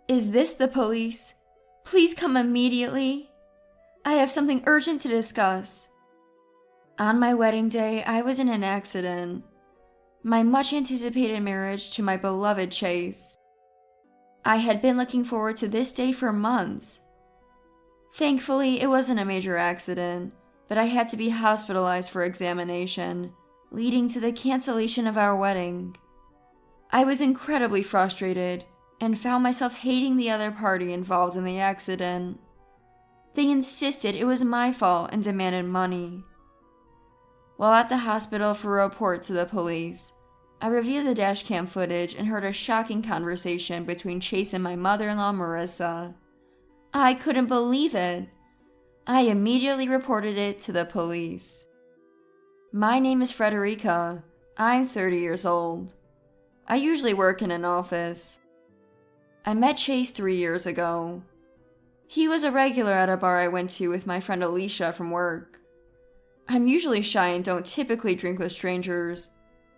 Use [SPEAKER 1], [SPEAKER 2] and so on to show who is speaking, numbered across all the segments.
[SPEAKER 1] Is this the police? Please come immediately. I have something urgent to discuss. On my wedding day, I was in an accident. My much-anticipated marriage to my beloved Chase. I had been looking forward to this day for months. Thankfully, it wasn't a major accident, but I had to be hospitalized for examination, leading to the cancellation of our wedding. I was incredibly frustrated and found myself hating the other party involved in the accident. They insisted it was my fault and demanded money. While at the hospital for a report to the police, I reviewed the dashcam footage and heard a shocking conversation between Chase and my mother-in-law, Marissa. I couldn't believe it. I immediately reported it to the police. My name is Frederica. I'm 30 years old. I usually work in an office. I met Chase 3 years ago. He was a regular at a bar I went to with my friend Alicia from work. I'm usually shy and don't typically drink with strangers,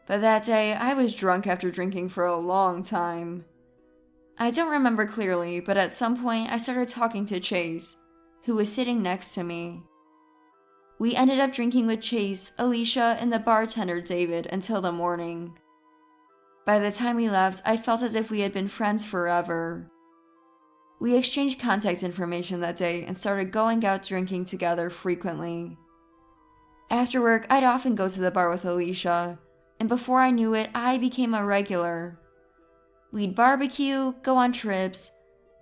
[SPEAKER 1] but that day I was drunk after drinking for a long time. I don't remember clearly, but at some point I started talking to Chase, who was sitting next to me. We ended up drinking with Chase, Alicia, and the bartender David until the morning. By the time we left, I felt as if we had been friends forever. We exchanged contact information that day and started going out drinking together frequently. After work, I'd often go to the bar with Alicia, and before I knew it, I became a regular. We'd barbecue, go on trips,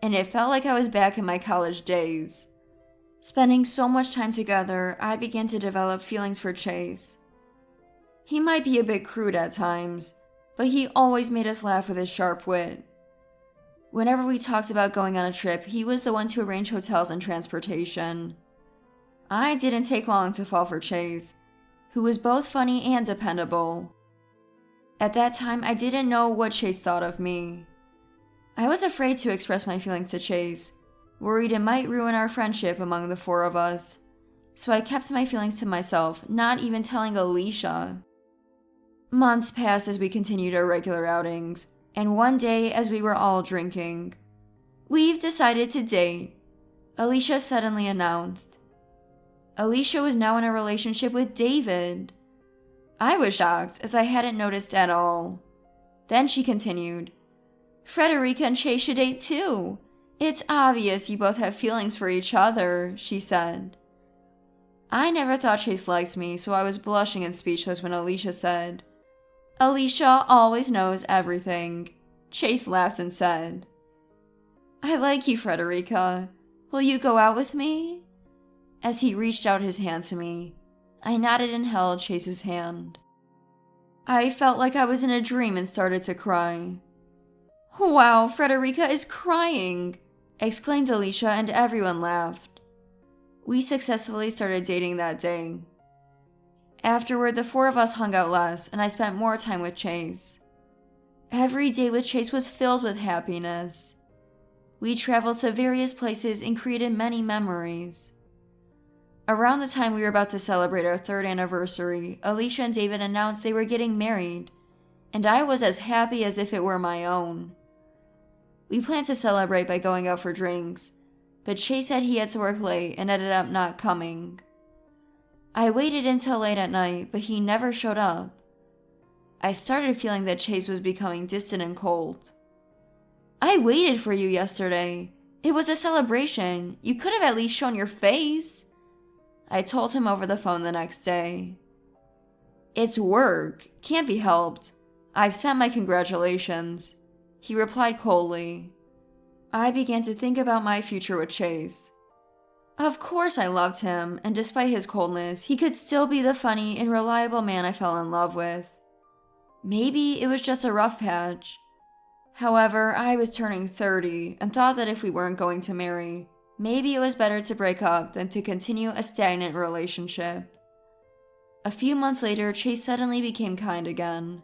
[SPEAKER 1] and it felt like I was back in my college days. Spending so much time together, I began to develop feelings for Chase. He might be a bit crude at times, but he always made us laugh with his sharp wit. Whenever we talked about going on a trip, he was the one to arrange hotels and transportation. I didn't take long to fall for Chase, who was both funny and dependable. At that time, I didn't know what Chase thought of me. I was afraid to express my feelings to Chase, worried it might ruin our friendship among the four of us, so I kept my feelings to myself, not even telling Alicia. Months passed as we continued our regular outings, and one day as we were all drinking, "We've decided to date," Alicia suddenly announced. Alicia was now in a relationship with David. I was shocked, as I hadn't noticed at all. Then she continued, "Frederica and Chase should date too. It's obvious you both have feelings for each other," she said. I never thought Chase liked me, so I was blushing and speechless when Alicia said, "Alicia always knows everything." Chase laughed and said, "I like you, Frederica. Will you go out with me?" As he reached out his hand to me, I nodded and held Chase's hand. I felt like I was in a dream and started to cry. "Wow, Frederica is crying!" exclaimed Alicia, and everyone laughed. We successfully started dating that day. Afterward, the four of us hung out less, and I spent more time with Chase. Every day with Chase was filled with happiness. We traveled to various places and created many memories. Around the time we were about to celebrate our 3rd anniversary, Alicia and David announced they were getting married, and I was as happy as if it were my own. We planned to celebrate by going out for drinks, but Chase said he had to work late and ended up not coming. I waited until late at night, but he never showed up. I started feeling that Chase was becoming distant and cold. "I waited for you yesterday. It was a celebration. You could have at least shown your face," I told him over the phone the next day. "It's work. Can't be helped. I've sent my congratulations," he replied coldly. I began to think about my future with Chase. Of course I loved him, and despite his coldness, he could still be the funny and reliable man I fell in love with. Maybe it was just a rough patch. However, I was turning 30 and thought that if we weren't going to marry, maybe it was better to break up than to continue a stagnant relationship. A few months later, Chase suddenly became kind again.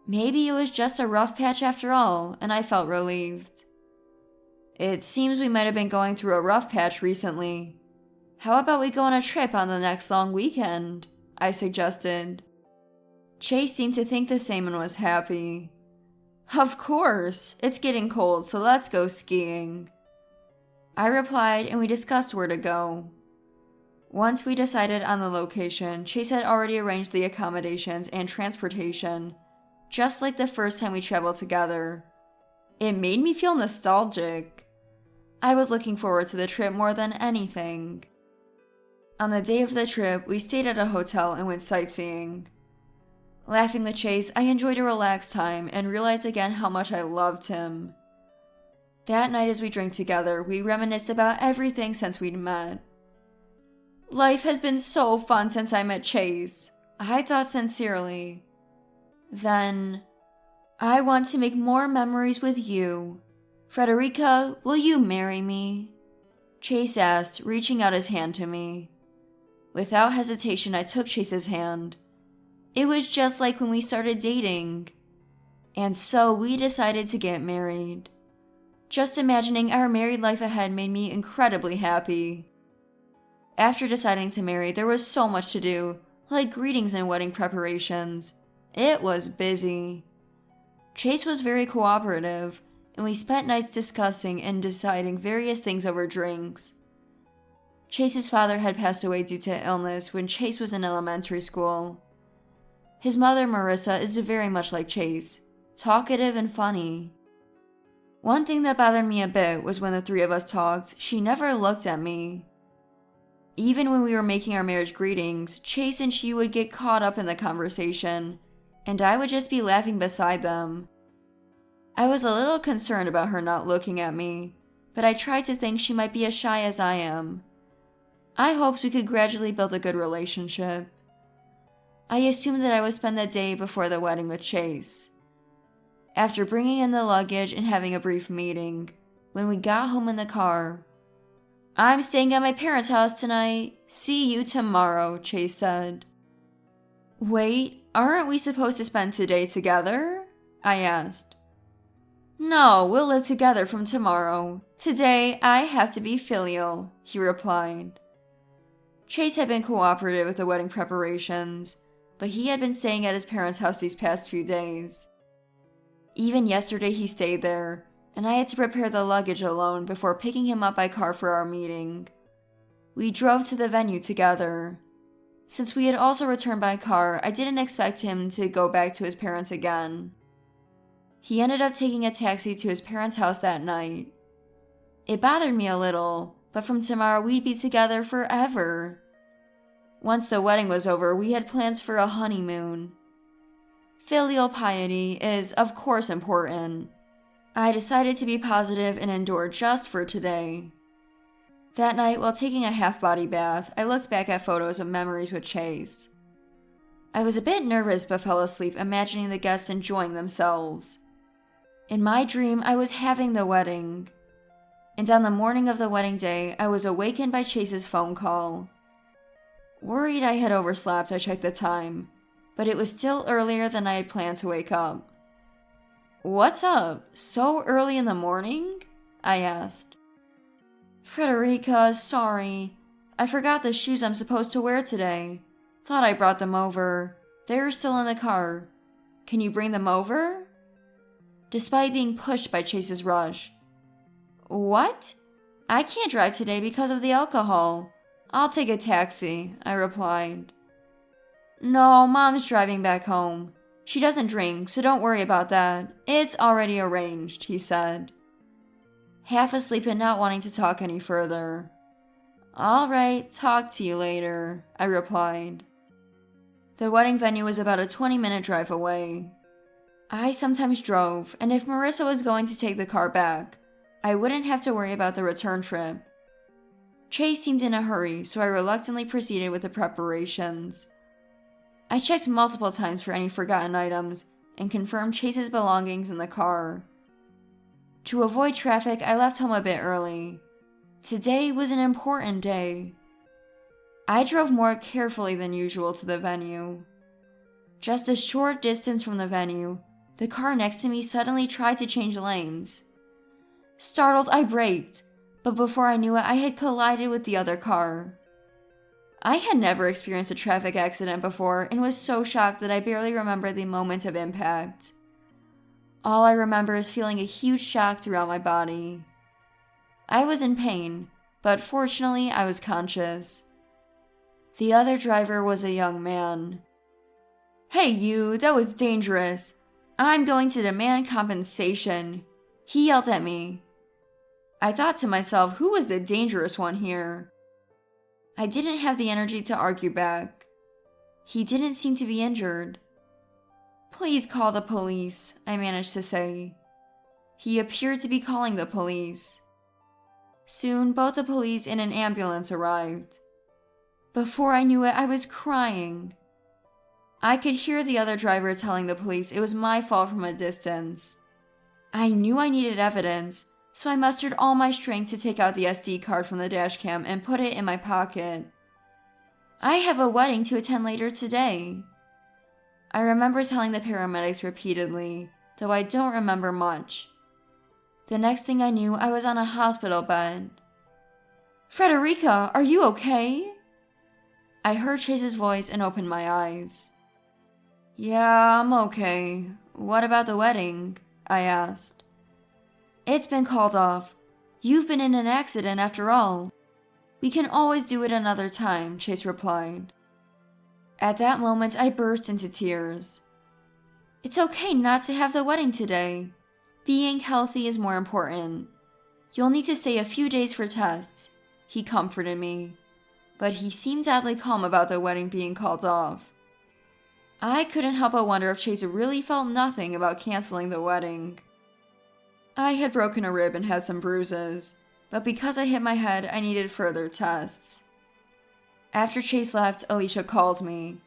[SPEAKER 1] Maybe it was just a rough patch after all, and I felt relieved. "It seems we might have been going through a rough patch recently. How about we go on a trip on the next long weekend?" I suggested. Chase seemed to think the same and was happy. Of course, it's getting cold, so let's go skiing. I replied, and we discussed where to go. Once we decided on the location, Chase had already arranged the accommodations and transportation, just like the first time we traveled together. It made me feel nostalgic. I was looking forward to the trip more than anything. On the day of the trip, we stayed at a hotel and went sightseeing. Laughing with Chase, I enjoyed a relaxed time and realized again how much I loved him. That night as we drank together, we reminisced about everything since we'd met. Life has been so fun since I met Chase, I thought sincerely. Then, I want to make more memories with you. Frederica, will you marry me? Chase asked, reaching out his hand to me. Without hesitation, I took Chase's hand. It was just like when we started dating. And so we decided to get married. Just imagining our married life ahead made me incredibly happy. After deciding to marry, there was so much to do, like greetings and wedding preparations. It was busy. Chase was very cooperative, and we spent nights discussing and deciding various things over drinks. Chase's father had passed away due to illness when Chase was in elementary school. His mother, Marissa, is very much like Chase, talkative and funny. One thing that bothered me a bit was when the three of us talked, she never looked at me. Even when we were making our marriage greetings, Chase and she would get caught up in the conversation, and I would just be laughing beside them. I was a little concerned about her not looking at me, but I tried to think she might be as shy as I am. I hoped we could gradually build a good relationship. I assumed that I would spend the day before the wedding with Chase. After bringing in the luggage and having a brief meeting, when we got home in the car, "I'm staying at my parents' house tonight. See you tomorrow," Chase said. "Wait, aren't we supposed to spend today together?" I asked. "No, we'll live together from tomorrow. Today, I have to be filial," he replied. Chase had been cooperative with the wedding preparations, but he had been staying at his parents' house these past few days. Even yesterday he stayed there, and I had to prepare the luggage alone before picking him up by car for our meeting. We drove to the venue together. Since we had also returned by car, I didn't expect him to go back to his parents again. He ended up taking a taxi to his parents' house that night. It bothered me a little, but from tomorrow we'd be together forever. Once the wedding was over, we had plans for a honeymoon. Filial piety is, of course, important. I decided to be positive and endure just for today. That night, while taking a half-body bath, I looked back at photos of memories with Chase. I was a bit nervous but fell asleep imagining the guests enjoying themselves. In my dream, I was having the wedding. And on the morning of the wedding day, I was awakened by Chase's phone call. Worried I had overslept, I checked the time, but it was still earlier than I had planned to wake up. "What's up? So early in the morning?" I asked. "Frederica, sorry. I forgot the shoes I'm supposed to wear today. Thought I brought them over. They're still in the car. Can you bring them over?" Despite being pushed by Chase's rush. "What? I can't drive today because of the alcohol. I'll take a taxi," I replied. "No, Mom's driving back home. She doesn't drink, so don't worry about that. It's already arranged," he said. Half asleep and not wanting to talk any further. "All right, talk to you later," I replied. The wedding venue was about a 20-minute drive away. I sometimes drove, and if Marissa was going to take the car back, I wouldn't have to worry about the return trip. Chase seemed in a hurry, so I reluctantly proceeded with the preparations. I checked multiple times for any forgotten items and confirmed Chase's belongings in the car. To avoid traffic, I left home a bit early. Today was an important day. I drove more carefully than usual to the venue. Just a short distance from the venue, the car next to me suddenly tried to change lanes. Startled, I braked, but before I knew it, I had collided with the other car. I had never experienced a traffic accident before and was so shocked that I barely remembered the moment of impact. All I remember is feeling a huge shock throughout my body. I was in pain, but fortunately I was conscious. The other driver was a young man. "Hey you, that was dangerous. I'm going to demand compensation," he yelled at me. I thought to myself, who was the dangerous one here? I didn't have the energy to argue back. He didn't seem to be injured. "Please call the police," I managed to say. He appeared to be calling the police. Soon, both the police and an ambulance arrived. Before I knew it, I was crying. I could hear the other driver telling the police it was my fault from a distance. I knew I needed evidence, so I mustered all my strength to take out the SD card from the dashcam and put it in my pocket. I have a wedding to attend later today. I remember telling the paramedics repeatedly, though I don't remember much. The next thing I knew, I was on a hospital bed. "Frederica, are you okay?" I heard Chase's voice and opened my eyes. "Yeah, I'm okay. What about the wedding?" I asked. "It's been called off. You've been in an accident after all. We can always do it another time," Chase replied. At that moment, I burst into tears. "It's okay not to have the wedding today. Being healthy is more important. You'll need to stay a few days for tests," he comforted me, but he seemed oddly calm about the wedding being called off. I couldn't help but wonder if Chase really felt nothing about canceling the wedding. I had broken a rib and had some bruises, but because I hit my head, I needed further tests. After Chase left, Alicia called me.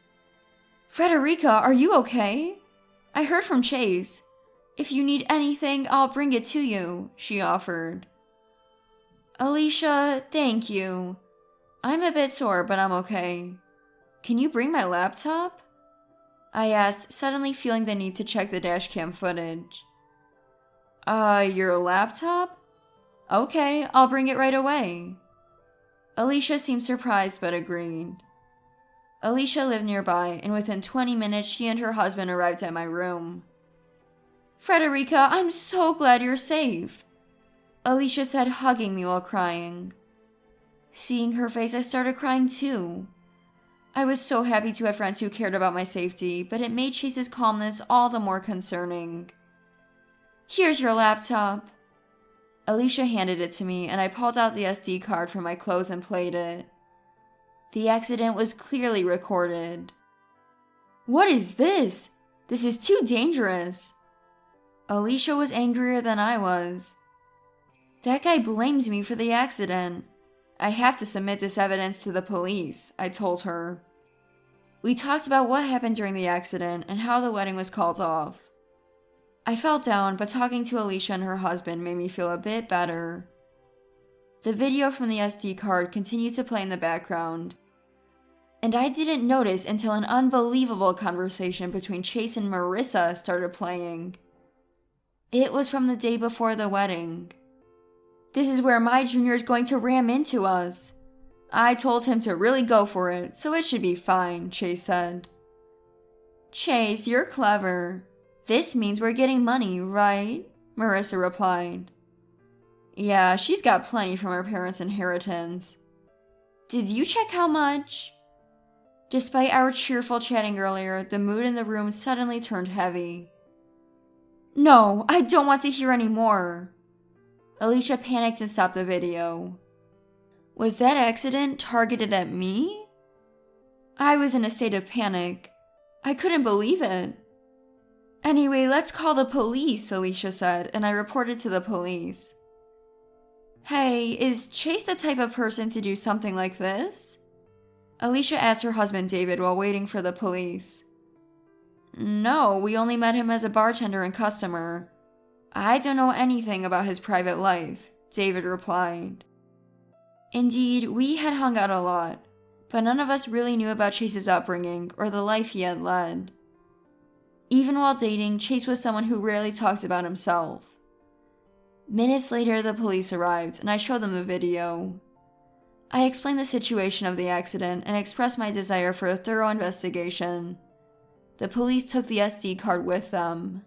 [SPEAKER 1] "Frederica, are you okay? I heard from Chase. If you need anything, I'll bring it to you," she offered. "Alicia, thank you. I'm a bit sore, but I'm okay. Can you bring my laptop?" I asked, suddenly feeling the need to check the dashcam footage. Your laptop? Okay, I'll bring it right away." Alicia seemed surprised but agreed. Alicia lived nearby, and within 20 minutes she and her husband arrived at my room. "Frederica, I'm so glad you're safe," Alicia said, hugging me while crying. Seeing her face, I started crying too. I was so happy to have friends who cared about my safety, but it made Chase's calmness all the more concerning. "Here's your laptop." Alicia handed it to me, and I pulled out the SD card from my clothes and played it. The accident was clearly recorded. "What is this? This is too dangerous." Alicia was angrier than I was. "That guy blames me for the accident. I have to submit this evidence to the police," I told her. We talked about what happened during the accident and how the wedding was called off. I felt down, but talking to Alicia and her husband made me feel a bit better. The video from the SD card continued to play in the background, and I didn't notice until an unbelievable conversation between Chase and Marissa started playing. It was from the day before the wedding. "This is where my junior is going to ram into us. I told him to really go for it, so it should be fine," Chase said. "Chase, you're clever. This means we're getting money, right?" Marissa replied. "Yeah, she's got plenty from her parents' inheritance." "Did you check how much?" Despite our cheerful chatting earlier, the mood in the room suddenly turned heavy. "No, I don't want to hear any more." Alicia panicked and stopped the video. Was that accident targeted at me? I was in a state of panic. I couldn't believe it. "Anyway, let's call the police," Alicia said, and I reported to the police. "Hey, is Chase the type of person to do something like this?" Alicia asked her husband David while waiting for the police. "No, we only met him as a bartender and customer. I don't know anything about his private life," David replied. Indeed, we had hung out a lot, but none of us really knew about Chase's upbringing or the life he had led. Even while dating, Chase was someone who rarely talked about himself. Minutes later, the police arrived, and I showed them the video. I explained the situation of the accident and expressed my desire for a thorough investigation. The police took the SD card with them.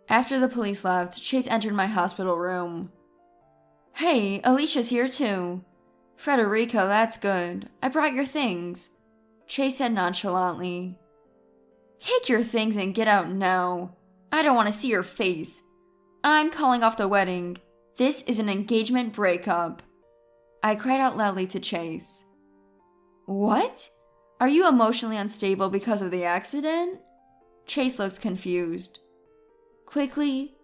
[SPEAKER 1] After the police left, Chase entered my hospital room. "Hey, Alicia's here too." "Frederica, that's good. I brought your things," Chase said nonchalantly. "Take your things and get out now. I don't want to see your face. I'm calling off the wedding. This is an engagement breakup," I cried out loudly to Chase. "What? Are you emotionally unstable because of the accident?" Chase looked confused. Quickly,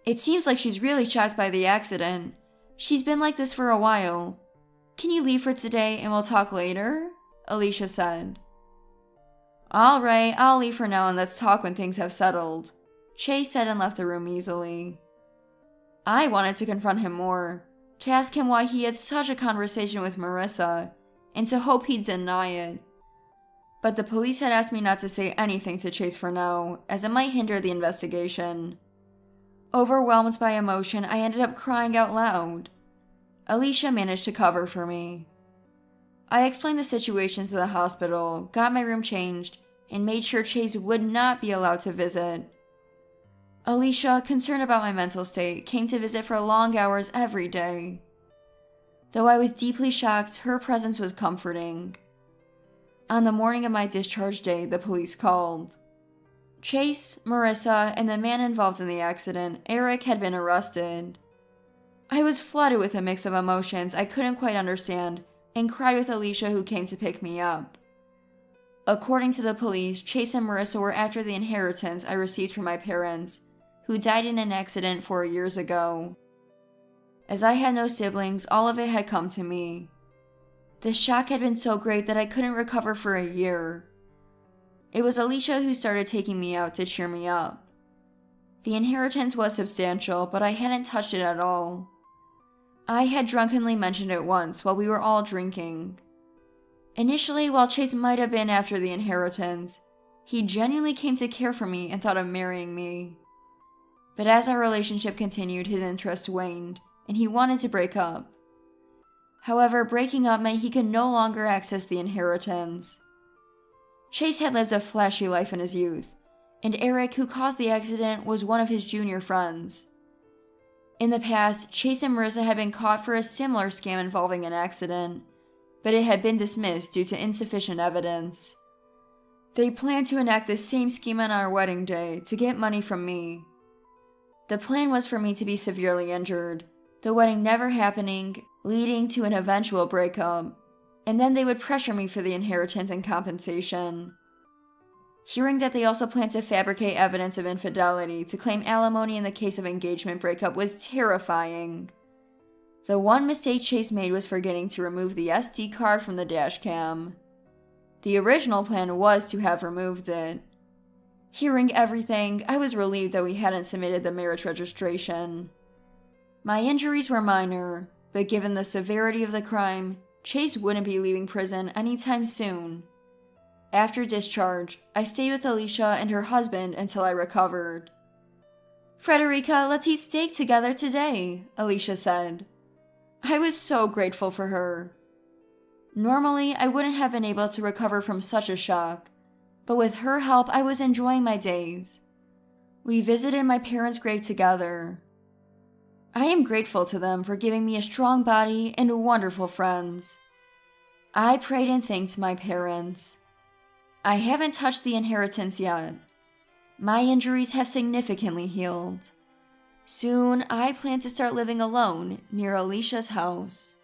[SPEAKER 1] "It seems like she's really shocked by the accident. She's been like this for a while. Can you leave for today and we'll talk later?" Alicia said. "All right, I'll leave for now and let's talk when things have settled," Chase said and left the room easily. I wanted to confront him more, to ask him why he had such a conversation with Marissa, and to hope he'd deny it. But the police had asked me not to say anything to Chase for now, as it might hinder the investigation. Overwhelmed by emotion, I ended up crying out loud. Alicia managed to cover for me. I explained the situation to the hospital, got my room changed, and made sure Chase would not be allowed to visit. Alicia, concerned about my mental state, came to visit for long hours every day. Though I was deeply shocked, her presence was comforting. On the morning of my discharge day, the police called. Chase, Marissa, and the man involved in the accident, Eric, had been arrested. I was flooded with a mix of emotions I couldn't quite understand and cried with Alicia, who came to pick me up. According to the police, Chase and Marissa were after the inheritance I received from my parents, who died in an accident 4 years ago. As I had no siblings, all of it had come to me. The shock had been so great that I couldn't recover for a year. It was Alicia who started taking me out to cheer me up. The inheritance was substantial, but I hadn't touched it at all. I had drunkenly mentioned it once while we were all drinking. Initially, while Chase might have been after the inheritance, he genuinely came to care for me and thought of marrying me. But as our relationship continued, his interest waned, and he wanted to break up. However, breaking up meant he could no longer access the inheritance. Chase had lived a flashy life in his youth, and Eric, who caused the accident, was one of his junior friends. In the past, Chase and Marissa had been caught for a similar scam involving an accident, but it had been dismissed due to insufficient evidence. They planned to enact the same scheme on our wedding day to get money from me. The plan was for me to be severely injured, the wedding never happening, leading to an eventual breakup, and then they would pressure me for the inheritance and compensation. Hearing that they also planned to fabricate evidence of infidelity to claim alimony in the case of engagement breakup was terrifying. The one mistake Chase made was forgetting to remove the SD card from the dashcam. The original plan was to have removed it. Hearing everything, I was relieved that we hadn't submitted the marriage registration. My injuries were minor, but given the severity of the crime, Chase wouldn't be leaving prison anytime soon. After discharge, I stayed with Alicia and her husband until I recovered. "Frederica, let's eat steak together today," Alicia said. I was so grateful for her. Normally, I wouldn't have been able to recover from such a shock, but with her help, I was enjoying my days. We visited my parents' grave together. I am grateful to them for giving me a strong body and wonderful friends. I prayed and thanked my parents. I haven't touched the inheritance yet. My injuries have significantly healed. Soon, I plan to start living alone near Alicia's house.